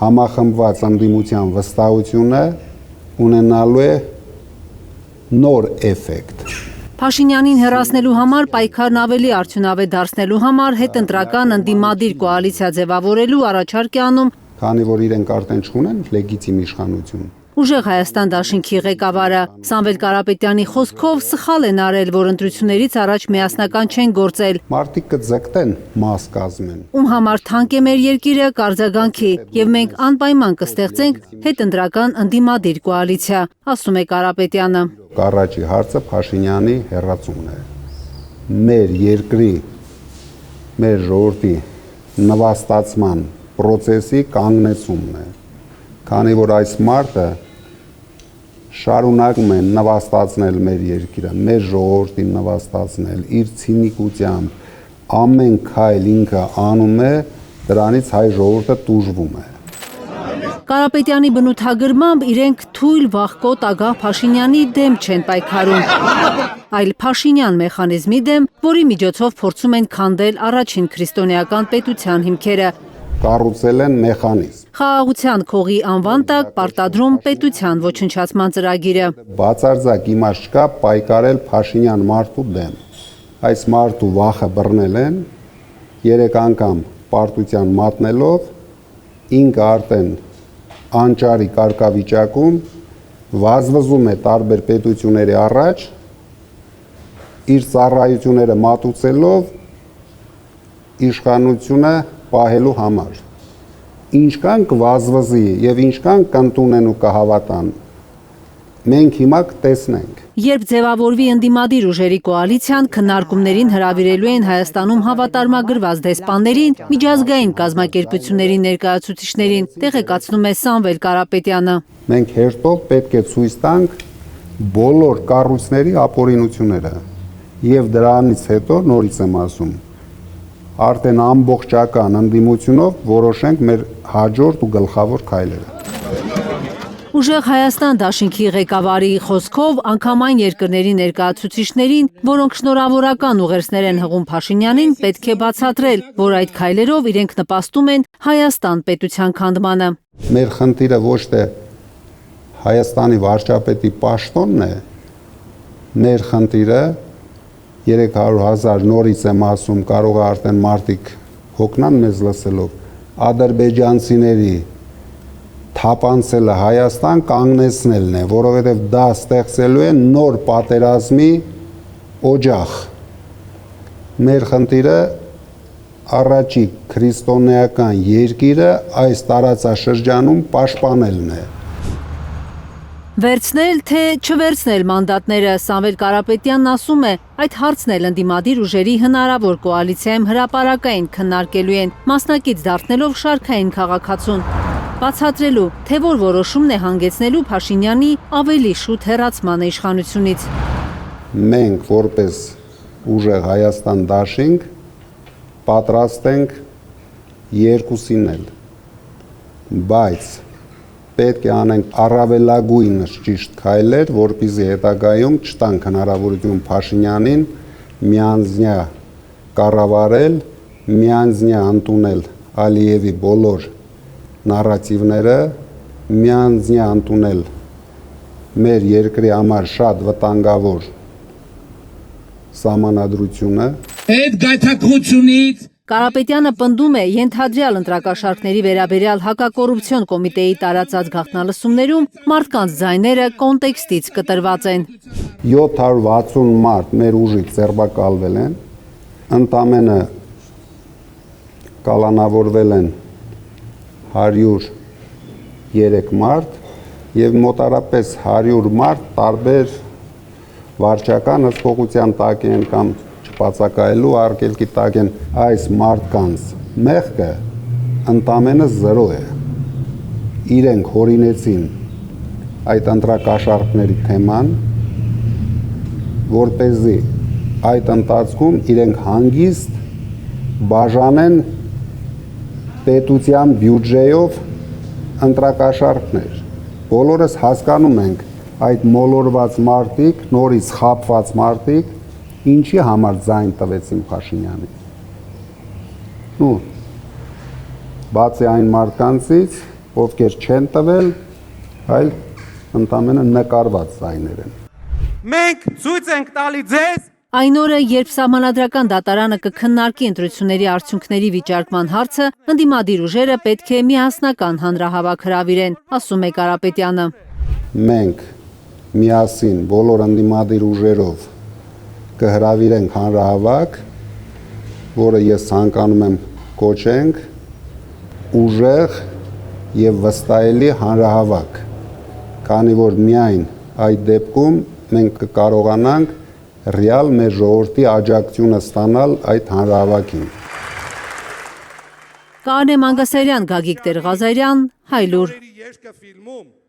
համախմբված ընդդիմության վստահությունը ունենալու է նոր էֆեկտ։ Փաշինյանին հեռացնելու համար պայքարն ավելի արդյունավետ դարձնելու համար հետընտրական ընդդիմադիր կոալիցիա ձևավորելու առաջարկ է անում, քանի որ իրենք արդեն չունեն լեգիտիմ իշխանություն։ Ուժեղ Հայաստան դաշինքի ղեկավարը Սամվել Կարապետյանի խոսքով սխալ են արել, որ ընտրություններից առաջ միասնական չեն գործել։ Մարդիկ կձգտեն մաս կազմեն։ Ում համար թանկ է մեր երկիրը կարձագանքի, եւ մենք անպայման կստեղծենք հետընտրական ընդդիմադիր կոալիցիա, ասում է Կարապետյանը։ Առաջի հարցը Փաշինյանի հեռացումն է։ Մեր երկրի, մեր ժողովրդի նվաստացման process-ի կանգնեցումն է։ Քանի որ այս մարդը շարունակում է նվաստացնել մեր երկիրը, մեր ժողովրդին նվաստացնել, իր ցինիկությամբ ամեն քայլ ինքը անում է, դրանից հայ ժողովուրդը տուժվում է։ Կարապետյանի բնութագրմամբ իրենք թույլ վախկոտ ագահ Փաշինյանի դեմ չեն պայքարում, այլ Փաշինյան մեխանիզմի դեմ, որի միջոցով փորձում են քանդել առաջին քրիստոնեական պետության հիմքերը։ Կառուցել են մեխանիզմ։ Խաղաղության քողի անվան տակ պարտադրում պետության ոչնչացման ծրագիրը։ Բացարձակ իմաստ չկա պայքարել Փաշինյան մարդու դեմ։ Այս մարդու վախը բռնել են 3 անգամ պարտության մատնելով, ինքը արդեն անճարի կարգավիճակում վազվզում է տարբեր պետությունների առաջ, իր ծառայությունները մատուցելով իշխանությունը պահելու համար։ Ինչքան կվազվզի եւ ինչքան կընդունեն ու կհավատան, մենք հիմա կտեսնենք։ Երբ ձևավորվի ընդդիմադիր ուժերի կոալիցիան, քննարկումներին հրավիրելու են Հայաստանում հավատարմագրված դեսպաններին, միջազգային կազմակերպությունների ներկայացուցիչներին, տեղեկացնում է Սամվել Կարապետյանը։ Մենք հերթով պետք է ցույց տանք բոլոր կառույցների ապօրինությունները եւ դրանից հետո նորից եմ ասում, արդեն ամբողջական ընդդիմությունով որոշենք մեր հաջորդ ու գլխավոր քայլերը։ Ուժեղ Հայաստան դաշինքի ղեկավարի խոսքով անգամ այն երկրների ներկայացուցիչներին, որոնք շնորհավորական ուղերձներ են հղում Փաշինյանին, պետք է բացատրել, որ այդ քայլերով իրենք նպաստում են Հայաստան պետության քանդմանը։ Մեր խնդիրը ոչ թե Հայաստանի վարչապետի պաշտոնն է, մեր խնդիրը 300,000 նորից եմ ասում, կարող է արդեն մարդիկ հոգնան մեզ լսելով, ադրբեջանցիների թափանցելը Հայաստան կանգնեցնելն է, որովհետև դա ստեղծելու է նոր պատերազմի օջախ։ Մեր խնդիրը առաջի քրիստոնեական երկիրը այս տարածաշրջանում պաշտպանելն է։ Վերցնել թե չվերցնել մանդատները, Սամվել Կարապետյանն ասում է, այդ հարցն էլ ընդդիմադիր ուժերի հնարավոր կոալիցիայում հրապարակային քննարկելու են, մասնակից դարձնելով շարքային քաղաքացուն, բացատրելու, թե որ որոշումն է հանգեցնելու Փաշինյանի ավելի շուտ հեռացման իշխանությունից։ Մենք որպես ուժեղ Հայաստան դաշինք պատրաստ ենք երկուսին էլ, բայց պետք է անենք առավելագույնս ճիշտ քայլեր, որպեսզի հետագայում չտանք հնարավորություն Փաշինյանին միանձնյա կառավարել, միանձնյա ընդունել Ալիևի բոլոր նարատիվները, միանձնյա ընդունել մեր երկրի համար շատ վտանգավոր սահմանադրությունը։ Այդ գայթակղությունից Կարապետյանը պնդում է, ենթադրյալ ընտրակաշարքների վերաբերյալ հակակոռուպցիոն կոմիտեի տարածած գաղտնալսումներում մարդկանց ձայները կոնտեքստից կտրված են։ 760 մարդ մեր ուժից ձերբակալվել են, ընդամենը կալանավորվել են 103 մարդ եւ մոտարապես 100 մարդ տարբեր վարչական հսկողության տակ են կամ բացակայելու արգելքի տակ են, այս մարդկանց մեղքը ընդամենը 0 է։ Իրենք հորինեցին այդ ընտրակաշառքների թեման, որպեսզի այդ ընթացքում իրենք հանգիստ բաժանեն պետության բյուջեով ընտրակաշառքներ։ Բոլորս հասկանում ենք այդ մոլորված մարդիկ, նորից խաբված մարդիկ ինչի համար ձայն տվեցին Փաշինյանին։ Բացի այն մարդկանցից, ովքեր չեն տվել, այլ ընդամենը նկարված ձայներ են։ Մենք ցույց ենք տալի ձեզ Այն օրը, երբ Սահմանադրական դատարանը կքննարկի ընտրությունների արդյունքների վիճարկման հարցը, ընդդիմադիր ուժերը պետք է միասնական հանրահավաք հրավիրեն, ասում է Կարապետյանը։ Մենք միասին բոլոր ընդդիմադիր ուժերով կհրավիրենք հանրահավաք, որը ես ցանկանում եմ կոչենք ուժեղ եւ վստահելի հանրահավաք, քանի որ միայն այդ դեպքում մենք կկարողանանք ռեալ մեր ժողովրդի աջակցությունը ստանալ այդ հանրահավաքին։ Կանե Մանգասարյան, Գագիկ Տեր-Ղազարյան, Հայլուր։ երգը ֆիլմում